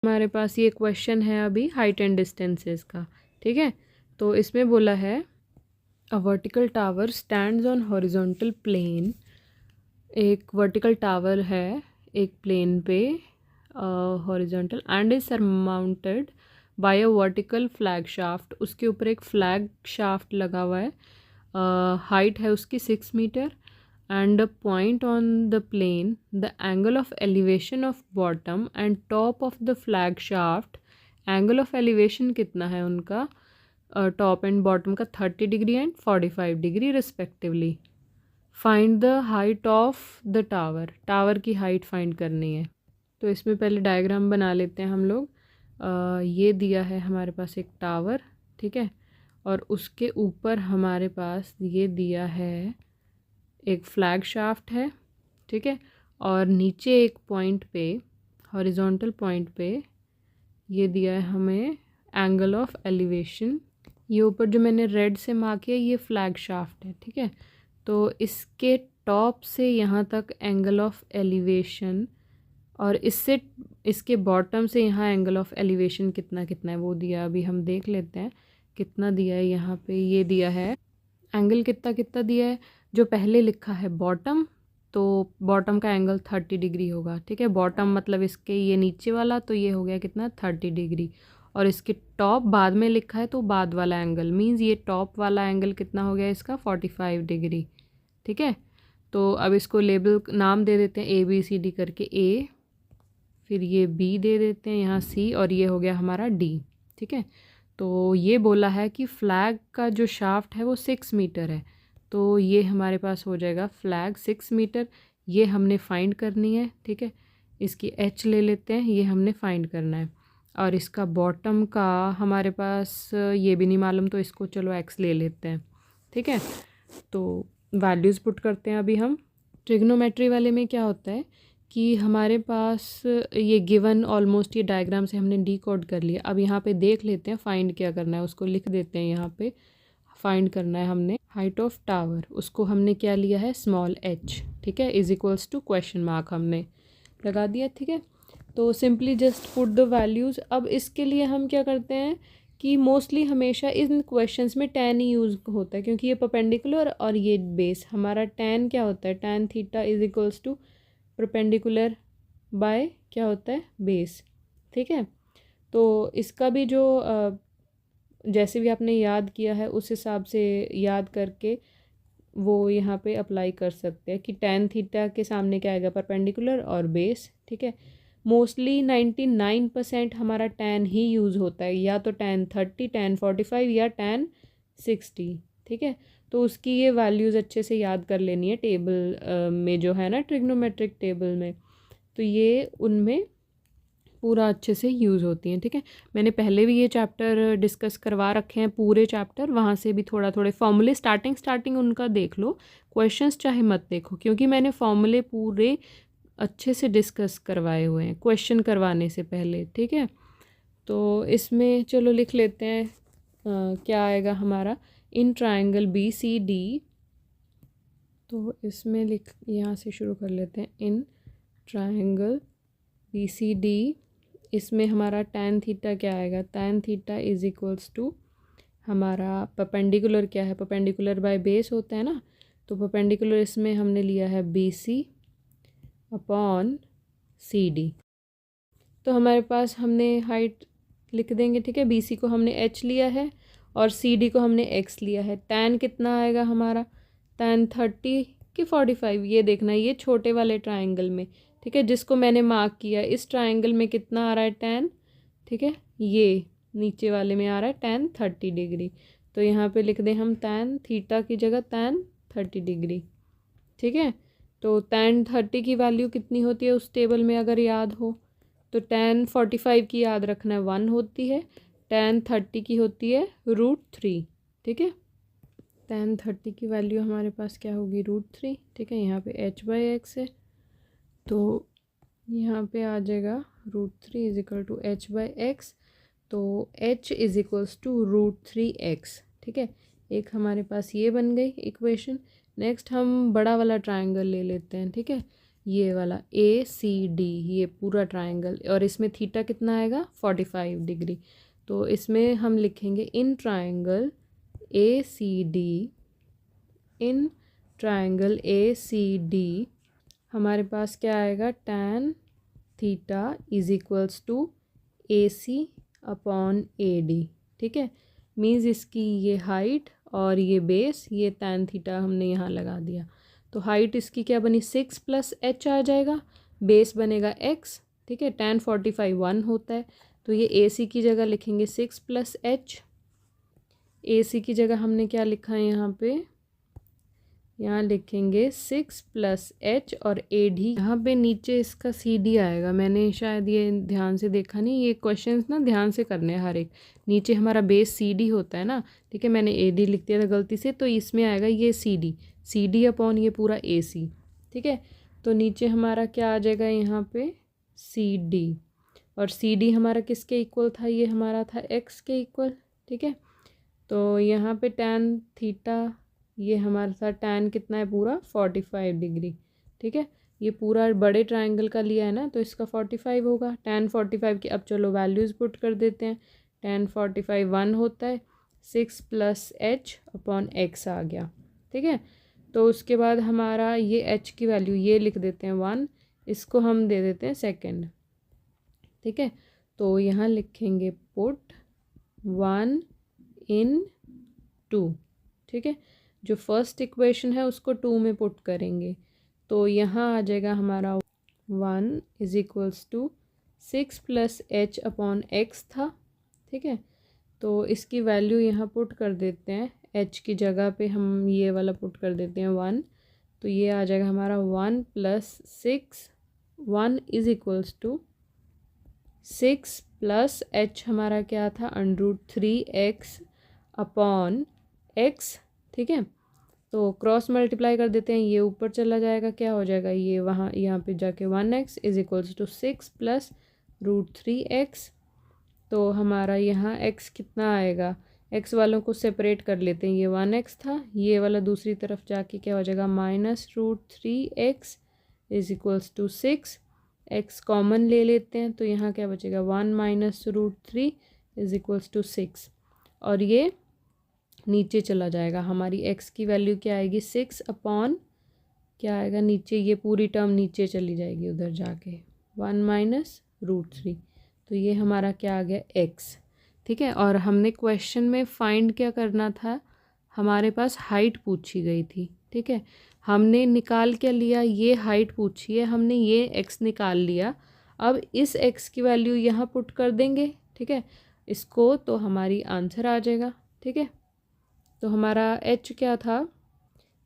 हमारे पास ये क्वेश्चन है अभी हाइट एंड डिस्टेंसेस का, ठीक है। तो इसमें बोला है a vertical tower stands on horizontal plane. एक वर्टिकल टावर है एक प्लेन पे horizontal and is surmounted by a vertical flag shaft. उसके ऊपर एक फ्लैग शाफ्ट लगा हुआ है। हाइट है उसकी 6 metre and a point on the plane, the angle of elevation of bottom and top of the flag shaft, angle of elevation कितना है उनका टॉप एंड बॉटम का 30 degree and 45 degree respectively. Find the height of the tower, tower की height find करनी है। तो इसमें पहले डायग्राम बना लेते हैं हम लोग। ये दिया है हमारे पास एक टावर, ठीक है, और उसके ऊपर हमारे पास ये दिया है एक फ्लैग शाफ्ट है, ठीक है, और नीचे एक पॉइंट पे हॉरिजॉन्टल पॉइंट पे ये दिया है हमें एंगल ऑफ एलिवेशन। ये ऊपर जो मैंने रेड से मार्क किया ये फ्लैग शाफ्ट है, ठीक है। तो इसके टॉप से यहाँ तक एंगल ऑफ एलिवेशन और इससे इसके बॉटम से यहाँ एंगल ऑफ एलिवेशन कितना कितना है वो दिया। अभी हम देख लेते हैं कितना दिया है। यहाँ पे ये दिया है एंगल कितना कितना दिया है। जो पहले लिखा है बॉटम, तो बॉटम का एंगल 30 डिग्री होगा, ठीक है। बॉटम मतलब इसके ये नीचे वाला, तो ये हो गया कितना 30 डिग्री। और इसके टॉप बाद में लिखा है तो बाद वाला एंगल मींस ये टॉप वाला एंगल कितना हो गया इसका 45 डिग्री, ठीक है। तो अब इसको लेबल नाम दे देते हैं ABCD करके। A, फिर ये B दे देते हैं यहाँ C, और ये हो गया हमारा D, ठीक है। तो ये बोला है कि फ्लैग का जो शाफ्ट है वो 6 मीटर है, तो ये हमारे पास हो जाएगा फ्लैग 6 मीटर। ये हमने फाइंड करनी है, ठीक है। इसकी H ले लेते हैं, ये हमने फाइंड करना है। और इसका बॉटम का हमारे पास ये भी नहीं मालूम, तो इसको चलो X ले लेते हैं, ठीक है। तो वैल्यूज़ पुट करते हैं अभी हम। ट्रिग्नोमेट्री वाले में क्या होता है कि हमारे पास ये गिवन ऑलमोस्ट ये डायग्राम से हमने डीकोड कर लिया। अब यहाँ पे देख लेते हैं फाइंड क्या करना है, उसको लिख देते हैं। यहाँ पे फाइंड करना है हमने हाइट ऑफ टावर, उसको हमने क्या लिया है स्मॉल h, ठीक है, is equals to question mark हमने लगा दिया, ठीक है। तो simply just put the values. अब इसके लिए हम क्या करते हैं कि मोस्टली हमेशा इन क्वेश्चंस में tan ही यूज़ होता है, क्योंकि ये परपेंडिकुलर और ये बेस। हमारा tan क्या होता है, tan theta is equals to perpendicular by क्या होता है बेस, ठीक है। तो इसका भी जो जैसे भी आपने याद किया है उस हिसाब से याद करके वो यहाँ पे अप्लाई कर सकते हैं कि tan थीटा के सामने क्या आएगा परपेंडिकुलर और बेस, ठीक है। मोस्टली 99% हमारा tan ही यूज़ होता है, या तो tan 30, tan 45 या tan 60, ठीक है। तो उसकी ये वैल्यूज़ अच्छे से याद कर लेनी है टेबल में जो है ना ट्रिग्नोमेट्रिक टेबल में, तो ये उनमें पूरा अच्छे से यूज़ होती हैं, ठीक है। मैंने पहले भी ये चैप्टर डिस्कस करवा रखे हैं पूरे चैप्टर, वहाँ से भी थोड़ा थोड़े फॉर्मूले स्टार्टिंग उनका देख लो, क्वेश्चंस चाहे मत देखो, क्योंकि मैंने फॉर्मूले पूरे अच्छे से डिस्कस करवाए हुए हैं क्वेश्चन करवाने से पहले, ठीक है। तो इसमें चलो लिख लेते हैं क्या आएगा हमारा इन ट्राइंगल BCD। तो इसमें लिख यहाँ से शुरू कर लेते हैं इन ट्राइंगल BCD। इसमें हमारा tan थीटा क्या आएगा, tan theta is equals to हमारा परपेंडिकुलर क्या है, परपेंडिकुलर बाय बेस होता है ना, तो परपेंडिकुलर इसमें हमने लिया है BC अपॉन CD। तो हमारे पास हमने हाइट लिख देंगे, ठीक है। BC को हमने H लिया है और CD को हमने X लिया है। tan कितना आएगा हमारा, tan 30 कि 45, ये देखना ये छोटे वाले ट्राइंगल में, ठीक है, जिसको मैंने मार्क किया। इस ट्राइंगल में कितना आ रहा है tan, ठीक है, ये नीचे वाले में आ रहा है tan 30 डिग्री। तो यहाँ पे लिख दें हम tan थीटा की जगह tan 30 डिग्री, ठीक है। तो tan 30 की वैल्यू कितनी होती है उस टेबल में अगर याद हो, तो tan 45 की याद रखना है 1 होती है, tan 30 की होती है √3, ठीक है। tan 30 की वैल्यू हमारे पास क्या होगी √3, ठीक है। यहाँ पे h/x है, तो यहाँ पे आ जाएगा √3 इज इक्वल टू h/x, तो h is equals to √3x, ठीक है। एक हमारे पास ये बन गई इक्वेशन। नेक्स्ट हम बड़ा वाला ट्राइंगल ले लेते हैं, ठीक है। ये वाला ACD, ये पूरा ट्राइंगल, और इसमें थीटा कितना आएगा 45 डिग्री। तो इसमें हम लिखेंगे in triangle ACD, in triangle ACD हमारे पास क्या आएगा, tan theta is equals to AC upon AD। ठीक है, मीन्स इसकी ये हाइट और ये बेस, ये tan थीटा हमने यहाँ लगा दिया। तो हाइट इसकी क्या बनी 6 + h आ जाएगा, बेस बनेगा x। ठीक है, tan 45 1 होता है, तो ये AC की जगह लिखेंगे 6 + h। AC की जगह हमने क्या लिखा है यहाँ पे, यहाँ लिखेंगे 6 + h, और AD यहाँ पे नीचे इसका CD आएगा। मैंने शायद ये ध्यान से देखा नहीं, ये क्वेश्चंस ना ध्यान से करने हैं हर एक। नीचे हमारा बेस CD होता है ना, ठीक है, मैंने AD लिख दिया था गलती से, तो इसमें आएगा ये CD अपॉन ये पूरा AC। ठीक है, तो नीचे हमारा क्या आ जाएगा यहाँ पे CD, और CD हमारा किसके इक्वल था, ये हमारा था x के इक्वल। ठीक है, तो यहाँ पे tan थीटा, ये हमारा था tan कितना है पूरा 45 डिग्री। ठीक है, ये पूरा बड़े ट्रायंगल का लिया है ना, तो इसका 45 होगा। tan 45 की अब चलो वैल्यूज़ पुट कर देते हैं। tan 45 1 होता है, 6 + h अपॉन x आ गया। ठीक है, तो उसके बाद हमारा ये h की वैल्यू ये लिख देते हैं 1, इसको हम दे देते हैं सेकेंड। ठीक है, तो यहाँ लिखेंगे पुट 1 इन 2। ठीक है, जो फर्स्ट इक्वेशन है उसको 2 में पुट करेंगे, तो यहाँ आ जाएगा हमारा 1 is equals to 6 + h upon x था। ठीक है, तो इसकी वैल्यू यहाँ पुट कर देते हैं, h की जगह पे हम ये वाला पुट कर देते हैं 1, तो ये आ जाएगा हमारा 1 + 6, 1 इज इक्वल्स टू 6 + h हमारा क्या था √3x अपॉन x। ठीक है, तो क्रॉस मल्टीप्लाई कर देते हैं, ये ऊपर चला जाएगा, क्या हो जाएगा ये वहाँ यहाँ पे जाके 1x is equals to 6 + √3x। तो हमारा यहाँ x कितना आएगा, x वालों को सेपरेट कर लेते हैं, ये 1x था, ये वाला दूसरी तरफ जाके क्या हो जाएगा -√3x is equals to 6। x common ले लेते हैं, तो यहाँ क्या बचेगा 1 - √3 इज इक्वल्स टू 6, और ये नीचे चला जाएगा। हमारी x की वैल्यू क्या आएगी 6 अपॉन क्या आएगा नीचे, ये पूरी टर्म नीचे चली जाएगी उधर जाके 1 - √3, तो ये हमारा क्या आ गया x। ठीक है, और हमने क्वेश्चन में फाइंड क्या करना था, हमारे पास हाइट पूछी गई थी। ठीक है, हमने निकाल क्या लिया, ये हाइट पूछी है, हमने ये x निकाल लिया। अब इस x की वैल्यू यहाँ पुट कर देंगे। ठीक है, इसको, तो हमारी आंसर आ जाएगा। ठीक है, तो हमारा h क्या था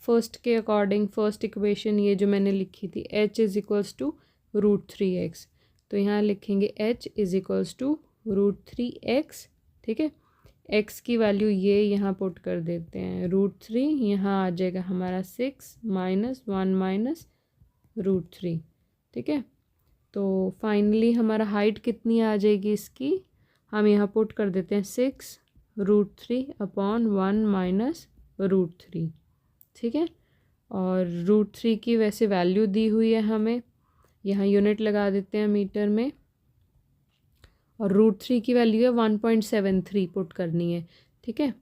फर्स्ट के अकॉर्डिंग, फर्स्ट इक्वेशन ये जो मैंने लिखी थी h is equals to √3x, तो यहाँ लिखेंगे h is equals to √3x। ठीक है, x की वैल्यू ये यहाँ पुट कर देते हैं √3, यहाँ आ जाएगा हमारा 6 - 1 - √3। ठीक है, तो फाइनली हमारा हाइट कितनी आ जाएगी इसकी, हम यहाँ पुट कर देते हैं 6 √3 अपॉन 1 - √3। ठीक है, और √3 की वैसे वैल्यू दी हुई है हमें, यहाँ यूनिट लगा देते हैं मीटर में, और √3 की वैल्यू है 1.73 पुट करनी है। ठीक है,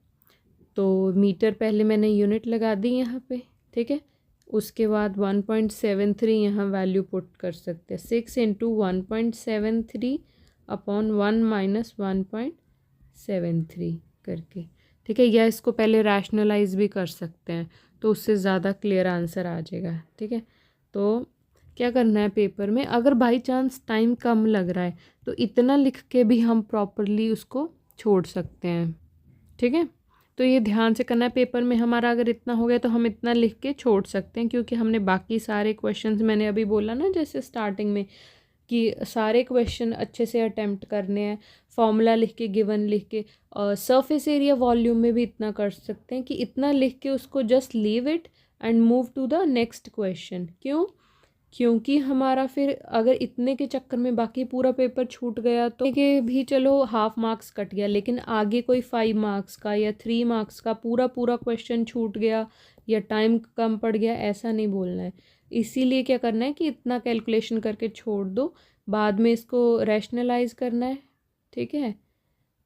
तो मीटर पहले मैंने यूनिट लगा दी यहाँ पे। ठीक है, उसके बाद 1.73 यहाँ वैल्यू पुट कर सकते हैं, 6 × 1.73 अपॉन 1 - 1.73 करके। ठीक है, या इसको पहले रैशनलाइज भी कर सकते हैं, तो उससे ज़्यादा क्लियर आंसर आ जाएगा। ठीक है, तो क्या करना है पेपर में, अगर बाई चांस टाइम कम लग रहा है तो इतना लिख के भी हम प्रॉपरली उसको छोड़ सकते हैं। ठीक है, तो ये ध्यान से करना है, पेपर में हमारा अगर इतना हो गया तो हम इतना लिख के छोड़ सकते हैं, क्योंकि हमने बाकी सारे क्वेश्चंस, मैंने अभी बोला ना जैसे स्टार्टिंग में कि सारे क्वेश्चन अच्छे से अटेम्प्ट करने हैं, फॉर्मूला लिख के, गिवन लिख के, सरफेस एरिया वॉल्यूम में भी इतना कर सकते हैं कि इतना लिख के उसको just leave it and move to the next question. क्यों, क्योंकि हमारा फिर अगर इतने के चक्कर में बाकी पूरा पेपर छूट गया तो के भी चलो हाफ मार्क्स कट गया, लेकिन आगे कोई 5 मार्क्स का या 3 मार्क्स का पूरा क्वेश्चन छूट गया या टाइम कम पड़ गया, ऐसा नहीं बोलना है। इसीलिए क्या करना है कि इतना कैलकुलेशन करके छोड़ दो, बाद में इसको रैशनलाइज करना है, ठीक है।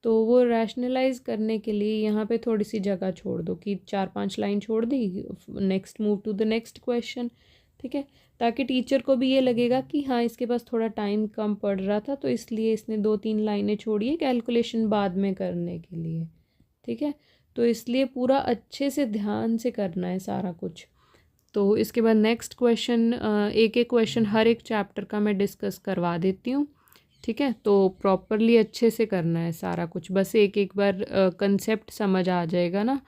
तो वो रैशनलाइज करने के लिए यहाँ पे थोड़ी सी जगह छोड़ दो कि 4-5 लाइन छोड़ दी, next move to the next question, ठीक है। ताकि टीचर को भी ये लगेगा कि हाँ इसके पास थोड़ा टाइम कम पड़ रहा था, तो इसलिए इसने 2-3 लाइनें छोड़ी है कैलकुलेशन बाद में करने के लिए, ठीक है। तो इसलिए पूरा अच्छे से ध्यान से करना है सारा कुछ। तो इसके बाद नेक्स्ट क्वेश्चन, एक एक क्वेश्चन हर एक चैप्टर का मैं डिस्कस करवा देती हूँ, ठीक है। तो प्रॉपरली अच्छे से करना है सारा कुछ, बस एक एक बार कंसेप्ट समझ आ जाएगा ना,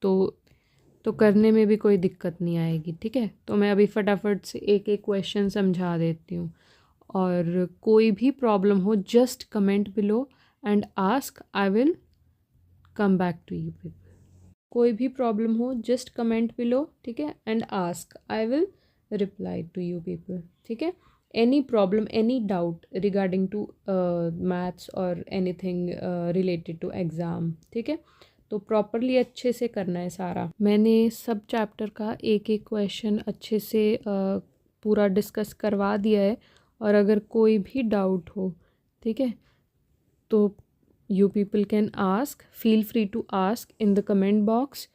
तो करने में भी कोई दिक्कत नहीं आएगी, ठीक है। तो मैं अभी फटाफट से एक एक क्वेश्चन समझा देती हूँ। और कोई भी प्रॉब्लम हो just comment below and ask, I will come back to you people. कोई भी प्रॉब्लम हो जस्ट कमेंट बिलो, ठीक है, and ask, I will reply to you people, ठीक है। Any problem, any doubt regarding to maths और anything related to exam, ठीक है। तो प्रॉपरली अच्छे से करना है सारा। मैंने सब चैप्टर का एक एक क्वेश्चन अच्छे से पूरा डिस्कस करवा दिया है, और अगर कोई भी डाउट हो, ठीक है, तो you people can ask, feel free to ask in the comment box,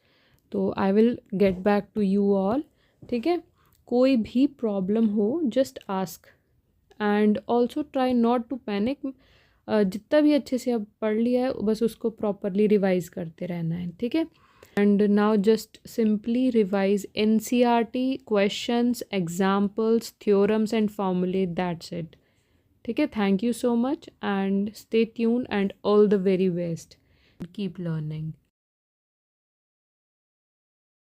तो I will get back to you all, ठीक है। कोई भी प्रॉब्लम हो just ask, and also try not to panic. जितना भी अच्छे से अब पढ़ लिया है बस उसको प्रॉपरली रिवाइज करते रहना है, ठीक है। And now just simply revise NCERT questions, examples, theorems and फॉर्मूले, दैट्स इट, ठीक है। Thank you so much and stay tune and all the very best, keep learning.